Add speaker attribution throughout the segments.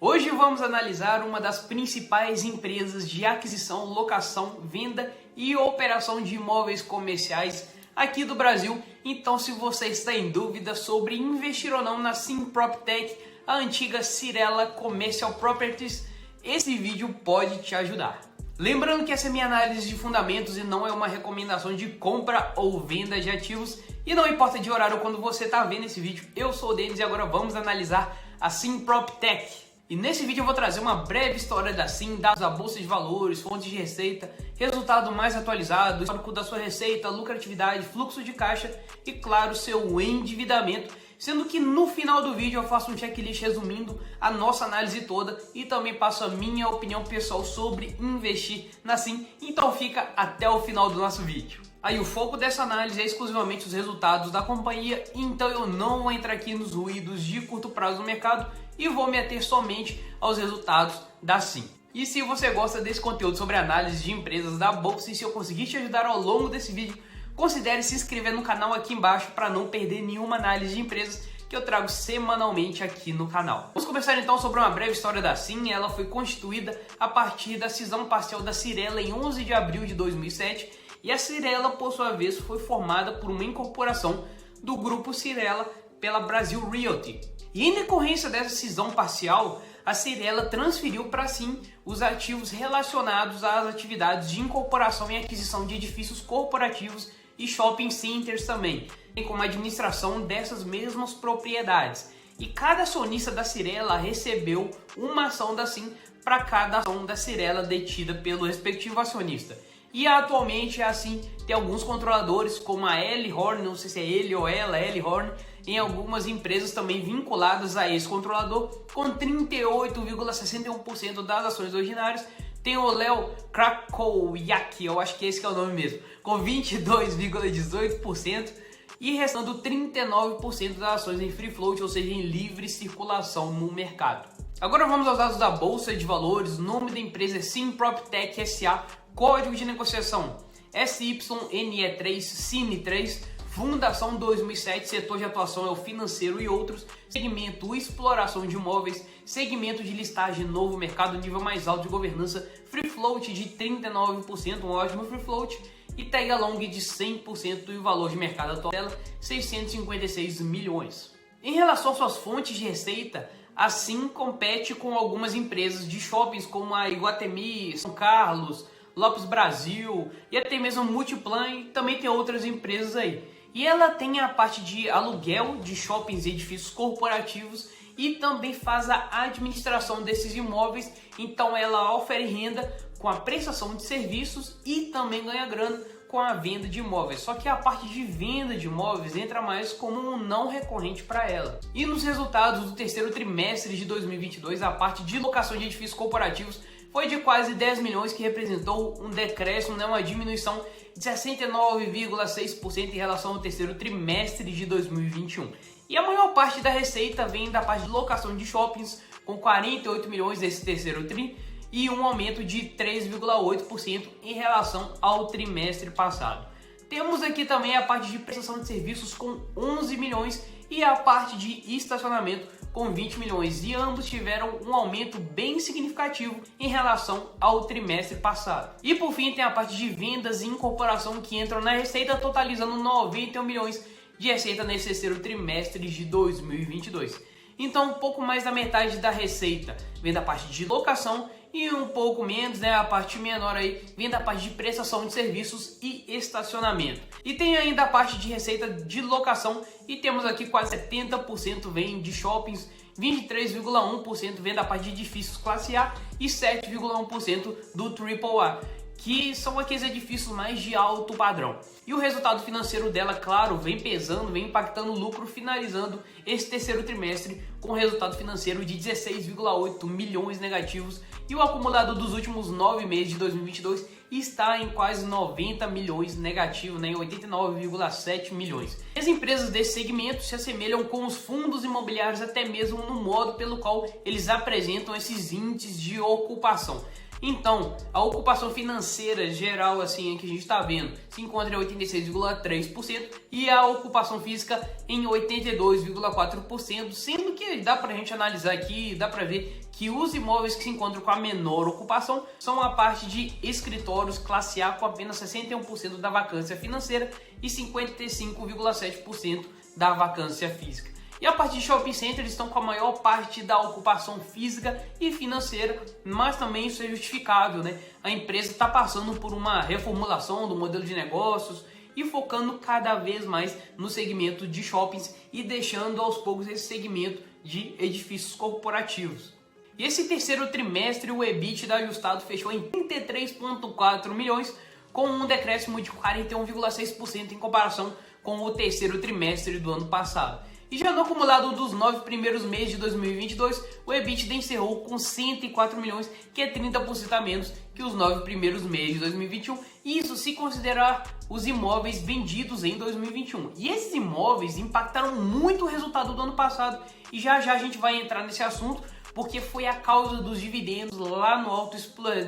Speaker 1: Hoje vamos analisar uma das principais empresas de aquisição, locação, venda e operação de imóveis comerciais aqui do Brasil. Então, se você está em dúvida sobre investir ou não na Sim PropTech, a antiga Cyrela Commercial Properties, esse vídeo pode te ajudar. Lembrando que essa é minha análise de fundamentos e não é uma recomendação de compra ou venda de ativos. E não importa de horário quando você está vendo esse vídeo, eu sou o Denis e agora vamos analisar a Sim PropTech. E nesse vídeo eu vou trazer uma breve história da Sim, dados da bolsa de valores, fontes de receita, resultado mais atualizado, histórico da sua receita, lucratividade, fluxo de caixa e, claro, seu endividamento. Sendo que no final do vídeo eu faço um checklist resumindo a nossa análise toda e também passo a minha opinião pessoal sobre investir na Sim. Então fica até o final do nosso vídeo. Aí o foco dessa análise é exclusivamente os resultados da companhia, então eu não vou entrar aqui nos ruídos de curto prazo no mercado e vou me ater somente aos resultados da Sim. E se você gosta desse conteúdo sobre análise de empresas da bolsa e se eu conseguir te ajudar ao longo desse vídeo, considere se inscrever no canal aqui embaixo para não perder nenhuma análise de empresas que eu trago semanalmente aqui no canal. Vamos começar então sobre uma breve história da Sim. Ela foi constituída a partir da cisão parcial da Cyrela em 11 de abril de 2007 e a Cyrela, por sua vez, foi formada por uma incorporação do grupo Cyrela pela Brasil Realty. E em decorrência dessa cisão parcial, a Cyrela transferiu para a Sim os ativos relacionados às atividades de incorporação e aquisição de edifícios corporativos e shopping centers também, bem como a administração dessas mesmas propriedades. E cada acionista da Cyrela recebeu uma ação da Sim para cada ação da Cyrela detida pelo respectivo acionista. E atualmente assim tem alguns controladores como a L Horn, não sei se é ele ou ela, L Horn, em algumas empresas também vinculadas a esse controlador, com 38,61% das ações ordinárias. Tem o Leo Krakowiak, eu acho que esse que é o nome mesmo, com 22,18% e restando 39% das ações em free float, ou seja, em livre circulação no mercado. Agora vamos aos dados da bolsa de valores. O nome da empresa é Sim PropTech SA, código de negociação SYNE3, CINE3, fundação 2007, setor de atuação é o financeiro e outros, segmento exploração de imóveis, segmento de listagem novo mercado, nível mais alto de governança, free float de 39%, um ótimo free float, e tag along de 100% e o valor de mercado atual dela, 656 milhões. Em relação às suas fontes de receita, a Sim compete com algumas empresas de shoppings como a Iguatemi, São Carlos, Lopes Brasil e até mesmo Multiplan, e também tem outras empresas aí. E ela tem a parte de aluguel de shoppings e edifícios corporativos e também faz a administração desses imóveis. Então ela oferece renda com a prestação de serviços e também ganha grana com a venda de imóveis. Só que a parte de venda de imóveis entra mais como um não recorrente para ela. E nos resultados do terceiro trimestre de 2022, a parte de locação de edifícios corporativos foi de quase 10 milhões, que representou um decréscimo, uma diminuição de 69,6% em relação ao terceiro trimestre de 2021. E a maior parte da receita vem da parte de locação de shoppings, com 48 milhões nesse terceiro tri, e um aumento de 3,8% em relação ao trimestre passado. Temos aqui também a parte de prestação de serviços com 11 milhões e a parte de estacionamento com 20 milhões, e ambos tiveram um aumento bem significativo em relação ao trimestre passado. E por fim tem a parte de vendas e incorporação que entram na receita, totalizando 91 milhões de receita nesse terceiro trimestre de 2022. Então um pouco mais da metade da receita vem da parte de locação e um pouco menos, a parte menor aí vem da parte de prestação de serviços e estacionamento. E tem ainda a parte de receita de locação e temos aqui quase 70% vem de shoppings, 23,1% vem da parte de edifícios classe A e 7,1% do AAA, que são aqueles edifícios mais de alto padrão. E o resultado financeiro dela, claro, vem pesando, vem impactando o lucro, finalizando esse terceiro trimestre com um resultado financeiro de 16,8 milhões negativos, e o acumulado dos últimos 9 meses de 2022 está em quase 90 milhões negativo, em 89,7 milhões. As empresas desse segmento se assemelham com os fundos imobiliários até mesmo no modo pelo qual eles apresentam esses índices de ocupação. Então, a ocupação financeira geral assim que a gente está vendo se encontra em 86,3% e a ocupação física em 82,4%, sendo que dá para a gente analisar aqui, dá para ver que os imóveis que se encontram com a menor ocupação são a parte de escritórios classe A, com apenas 61% da vacância financeira e 55,7% da vacância física. E a parte de shopping center, eles estão com a maior parte da ocupação física e financeira, mas também isso é justificável, né? A empresa está passando por uma reformulação do modelo de negócios e focando cada vez mais no segmento de shoppings e deixando aos poucos esse segmento de edifícios corporativos. E esse terceiro trimestre, o EBITDA ajustado fechou em 33,4 milhões, com um decréscimo de 41,6% em comparação com o terceiro trimestre do ano passado. E já no acumulado dos 9 primeiros meses de 2022, o EBITDA encerrou com 104 milhões, que é 30% a menos que os 9 primeiros meses de 2021, isso se considerar os imóveis vendidos em 2021. E esses imóveis impactaram muito o resultado do ano passado, e já a gente vai entrar nesse assunto, porque foi a causa dos dividendos lá no alto,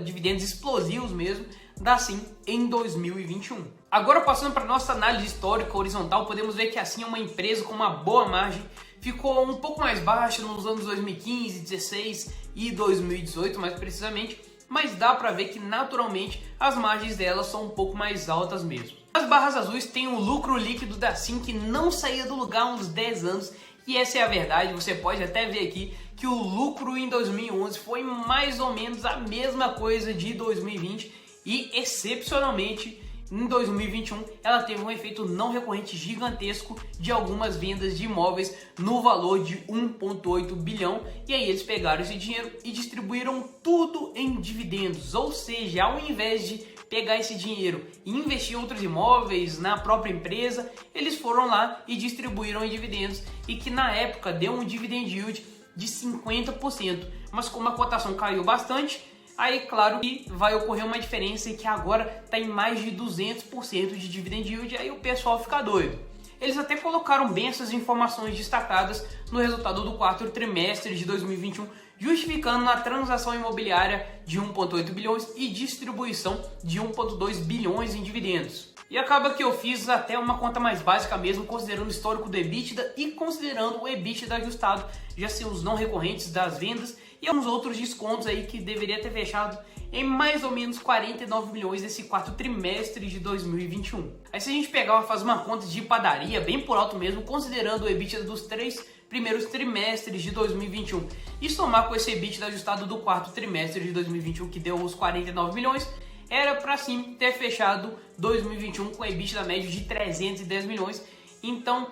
Speaker 1: dividendos explosivos mesmo, da Sim em 2021. Agora, passando para nossa análise histórica horizontal, podemos ver que a Sim é uma empresa com uma boa margem, ficou um pouco mais baixa nos anos 2015, 2016 e 2018 mais precisamente, mas dá para ver que naturalmente as margens dela são um pouco mais altas mesmo. As barras azuis têm um lucro líquido da Sim que não saía do lugar há uns 10 anos, e essa é a verdade. Você pode até ver aqui que o lucro em 2011 foi mais ou menos a mesma coisa de 2020 e, excepcionalmente, em 2021 ela teve um efeito não recorrente gigantesco de algumas vendas de imóveis no valor de 1,8 bilhão, e aí eles pegaram esse dinheiro e distribuíram tudo em dividendos, ou seja, ao invés de pegar esse dinheiro e investir em outros imóveis na própria empresa, eles foram lá e distribuíram em dividendos, e que na época deu um dividend yield de 50%, mas como a cotação caiu bastante, aí claro que vai ocorrer uma diferença e que agora está em mais de 200% de dividend yield, aí o pessoal fica doido. Eles até colocaram bem essas informações destacadas no resultado do quarto trimestre de 2021, justificando a transação imobiliária de 1,8 bilhões e distribuição de 1,2 bilhões em dividendos. E acaba que eu fiz até uma conta mais básica mesmo, considerando o histórico do EBITDA e considerando o EBITDA ajustado, já sem os não recorrentes das vendas e alguns outros descontos aí que deveria ter fechado em mais ou menos 49 milhões nesse quarto trimestre de 2021. Aí se a gente pegar e fazer uma conta de padaria, bem por alto mesmo, considerando o EBITDA dos 3 primeiros trimestres de 2021 e somar com esse EBITDA ajustado do quarto trimestre de 2021, que deu os 49 milhões, era para sim ter fechado 2021 com EBITDA médio de 310 milhões. Então,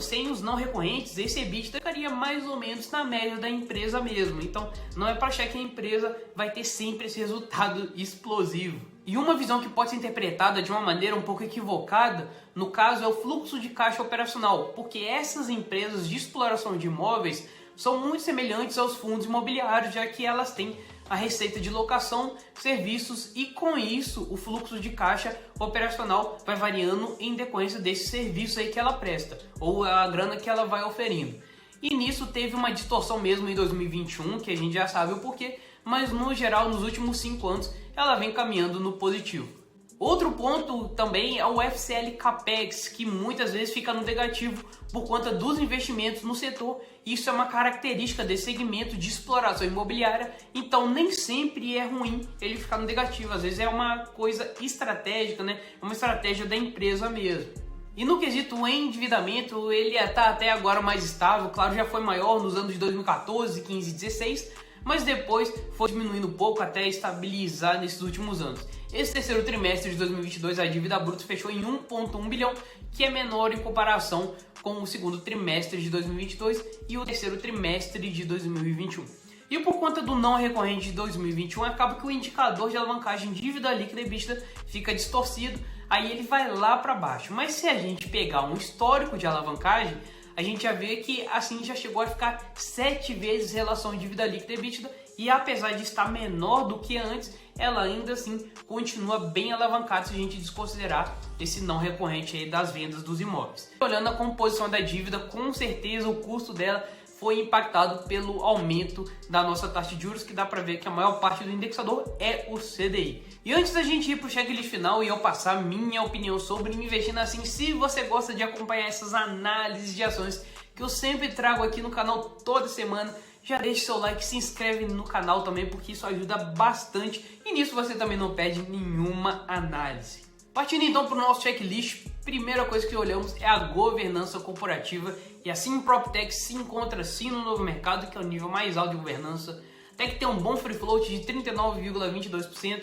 Speaker 1: sem os não recorrentes, esse EBITDA ficaria mais ou menos na média da empresa mesmo. Então, não é para achar que a empresa vai ter sempre esse resultado explosivo. E uma visão que pode ser interpretada de uma maneira um pouco equivocada, no caso, é o fluxo de caixa operacional, porque essas empresas de exploração de imóveis são muito semelhantes aos fundos imobiliários, já que elas têm a receita de locação, serviços, e com isso o fluxo de caixa operacional vai variando em decorrência desse serviço aí que ela presta, ou a grana que ela vai oferindo. E nisso teve uma distorção mesmo em 2021, que a gente já sabe o porquê, mas no geral nos últimos 5 anos ela vem caminhando no positivo. Outro ponto também é o FCL Capex, que muitas vezes fica no negativo por conta dos investimentos no setor. Isso é uma característica desse segmento de exploração imobiliária, então nem sempre é ruim ele ficar no negativo. Às vezes é uma coisa estratégica, né? Uma estratégia da empresa mesmo. E no quesito endividamento, ele está até agora mais estável. Claro, já foi maior nos anos de 2014, 15 e 16, mas depois foi diminuindo um pouco até estabilizar nesses últimos anos. Esse terceiro trimestre de 2022, a dívida bruta fechou em 1,1 bilhão, que é menor em comparação com o segundo trimestre de 2022 e o terceiro trimestre de 2021. E por conta do não recorrente de 2021, acaba que o indicador de alavancagem dívida líquida e EBITDA fica distorcido, aí ele vai lá para baixo. Mas se a gente pegar um histórico de alavancagem, a gente já vê que assim já chegou a ficar 7 vezes relação dívida líquida e EBITDA, e apesar de estar menor do que antes, ela ainda assim continua bem alavancada se a gente desconsiderar esse não recorrente aí das vendas dos imóveis. Olhando a composição da dívida, com certeza o custo dela foi impactado pelo aumento da nossa taxa de juros, que dá para ver que a maior parte do indexador é o CDI. E antes da gente ir para o checklist final e eu passar minha opinião sobre investir na Assim, se você gosta de acompanhar essas análises de ações que eu sempre trago aqui no canal toda semana, já deixa seu like, se inscreve no canal também, porque isso ajuda bastante e nisso você também não perde nenhuma análise. Partindo então para o nosso checklist, primeira coisa que olhamos é a governança corporativa, e a Sim PropTech se encontra sim no novo mercado, que é o nível mais alto de governança. A Tech tem um bom free float de 39,22%,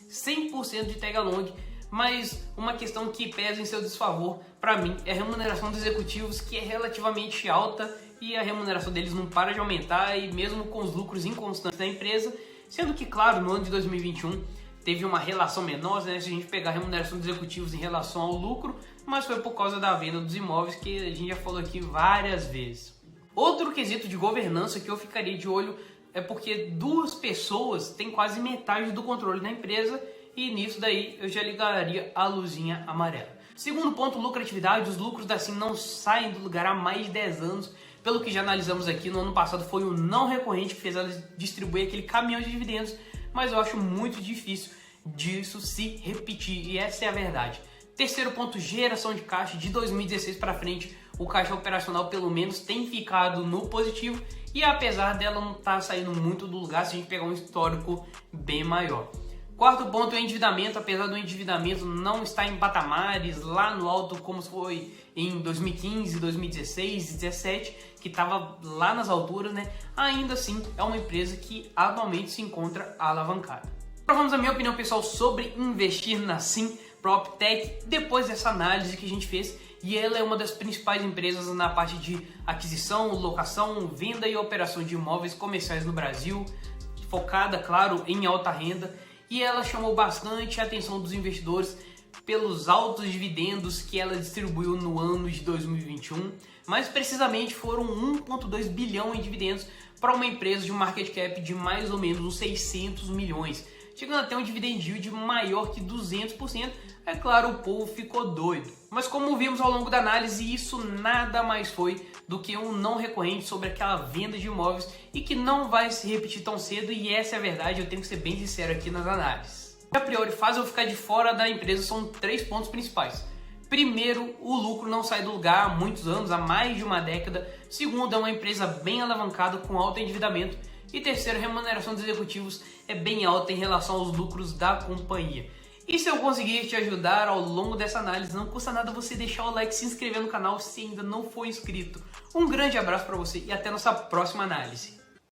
Speaker 1: 100% de tag along, mas uma questão que pesa em seu desfavor para mim é a remuneração dos executivos, que é relativamente alta e a remuneração deles não para de aumentar, e mesmo com os lucros inconstantes da empresa, sendo que, claro, no ano de 2021 teve uma relação menor, né, se a gente pegar a remuneração dos executivos em relação ao lucro, mas foi por causa da venda dos imóveis, que a gente já falou aqui várias vezes. Outro quesito de governança que eu ficaria de olho é porque duas pessoas têm quase metade do controle da empresa, e nisso daí eu já ligaria a luzinha amarela. Segundo ponto, lucratividade. Os lucros da Sim não saem do lugar há mais de 10 anos. Pelo que já analisamos aqui, no ano passado foi o não recorrente que fez ela distribuir aquele caminhão de dividendos, mas eu acho muito difícil disso se repetir, e essa é a verdade. Terceiro ponto, geração de caixa. De 2016 para frente, o caixa operacional pelo menos tem ficado no positivo, e apesar dela não estar saindo muito do lugar, se a gente pegar um histórico bem maior. Quarto ponto é o endividamento. Apesar do endividamento não estar em patamares lá no alto como foi em 2015, 2016, 2017, que estava lá nas alturas, né? Ainda assim é uma empresa que atualmente se encontra alavancada. Agora vamos à minha opinião pessoal sobre investir na Sim PropTech depois dessa análise que a gente fez, e ela é uma das principais empresas na parte de aquisição, locação, venda e operação de imóveis comerciais no Brasil, focada, claro, em alta renda. E ela chamou bastante a atenção dos investidores pelos altos dividendos que ela distribuiu no ano de 2021, mas precisamente foram 1,2 bilhão em dividendos para uma empresa de um market cap de mais ou menos uns 600 milhões, chegando até um dividend yield maior que 200%. É claro, o povo ficou doido. Mas como vimos ao longo da análise, isso nada mais foi do que um não recorrente sobre aquela venda de imóveis, e que não vai se repetir tão cedo, e essa é a verdade, eu tenho que ser bem sincero aqui nas análises. O que a priori faz eu ficar de fora da empresa são 3 pontos principais. Primeiro, o lucro não sai do lugar há muitos anos, há mais de uma década. Segundo, é uma empresa bem alavancada com alto endividamento. E terceiro, a remuneração dos executivos é bem alta em relação aos lucros da companhia. E se eu conseguir te ajudar ao longo dessa análise, não custa nada você deixar o like, se inscrever no canal se ainda não for inscrito. Um grande abraço para você e até nossa próxima análise.